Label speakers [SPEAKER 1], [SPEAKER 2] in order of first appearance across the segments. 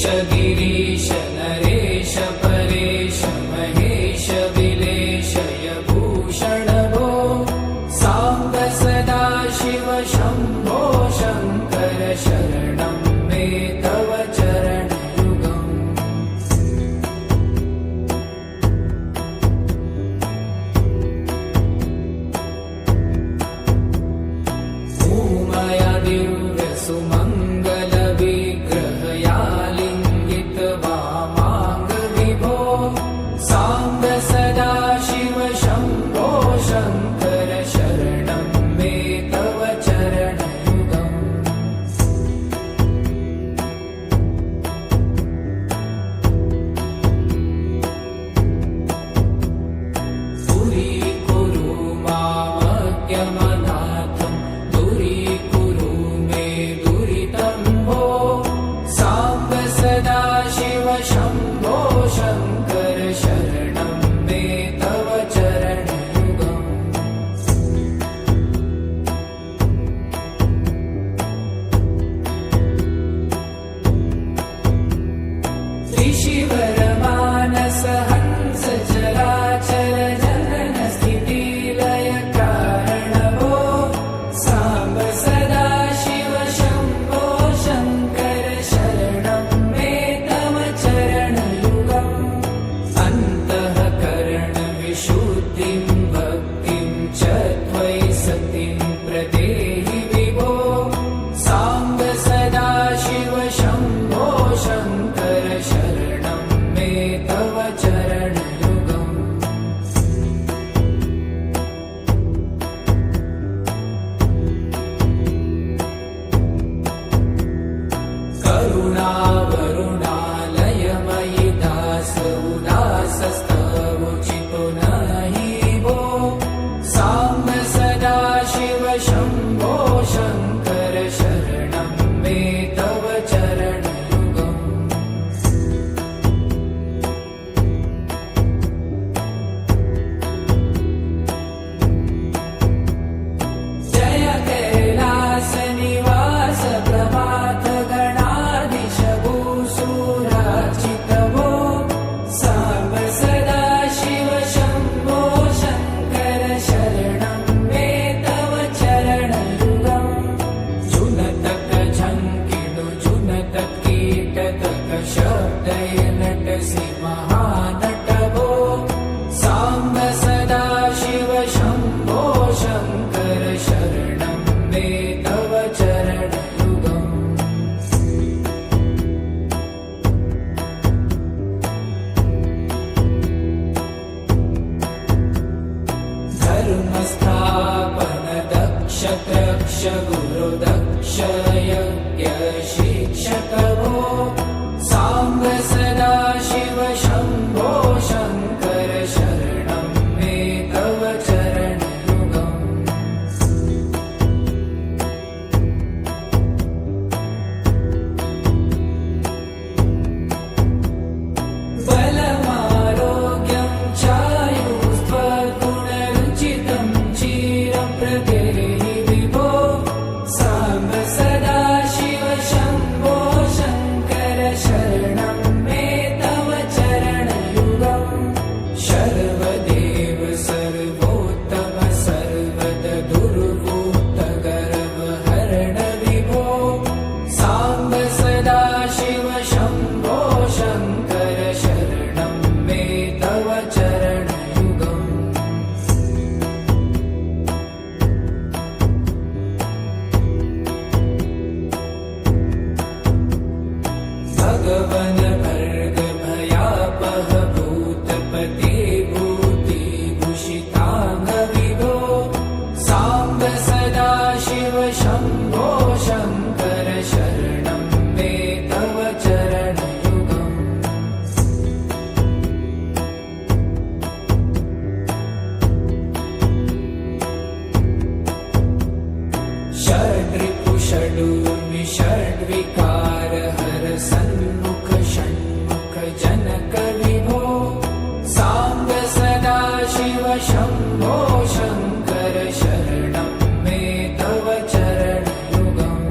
[SPEAKER 1] गिरीश नरेश परेश महेश विलेशय भूषण भो साम्ब सदा शिव शम्भो शङ्कर शरणं मे तव चरणयुगम् भूमया दिव्य सुमङ्गल विग्रहया लिङ्गित वामाङ्ग विभो साम्ब सदा शिव शम्भो शङ्कर शरणं मे तव चरणयुगम् दूरीकुरु मामज्ञमनाथं दूरीकुरु मे दुरितं भो साम्ब सदा शिव शम्भो शङ्कर शरणं मे तव चरणयुगम् त्रिशिवरमानस हंस चराचर जनन स्थिति लय कारण भो साम्ब सदा शिव शम्भो शङ्कर शरणं मे तव चरणयुगम् अन्तःकरण विशुद्धिं भक्तिं च त्वयि सतिं प्रदेहि विभो साम्ब सदा शिव शम्भो शङ्कर शरणं मे तव चरणयुगम् करुणावरुणालयमयि दास उदासस्तवोचितो नहि भो साम्ब सदा शिव शम्भो शङ्कर शरणं मे तव चरणयुगम् जय कैलास निवास प्रभात गणाधीश भूसुरार्चित भो साम्ब सदा शिव शम्भो शङ्कर शरणं मे तव चरणयुगम् जुनतक झङ्किडु जुनतक कीटतक शब्दय नटसि महानट भो साम्ब सदा शिव शम्भो शङ्कर शरणं मे तव चरणयुगम् धर्मस्थापन दक्ष त्रक्ष गुरु दक्ष यज्ञ शिक्षक भो साम्ब सदा शिव शम्भो शङ्कर शरणं मे तव चरणयुगम् बलमारोग्यं चायुस्त्वगुणरुचितं चिरं प्रदेहि विभो साम्ब सदा शिव शम्भो शङ्कर शरणं मे तव चरणयुगम् शर्वदेव सर्वोत्तम सर्वद दुर्भूत गर्वहरण विभो साम्ब सदा शिव शम्भो शङ्कर शरणं मे तव चरणयुगम् भगवन भर्ग भयापह भूतपते भूतिभूषिताङ्ग विभो साम्ब सदा शिव शम्भो शङ्कर शरणं मे तव चरणयुगम् षड्रिपु षडूर्मि षड्विकार हर सन्मुख षण्मुख जनक विभो साम्ब सदा शिव शम्भो शङ्कर शरणं मे तव चरणयुगम्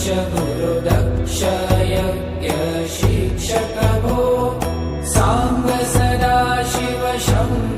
[SPEAKER 1] दक्ष गुरुदक्ष यज्ञ शिक्षक भो सांब सदा शिव शंभो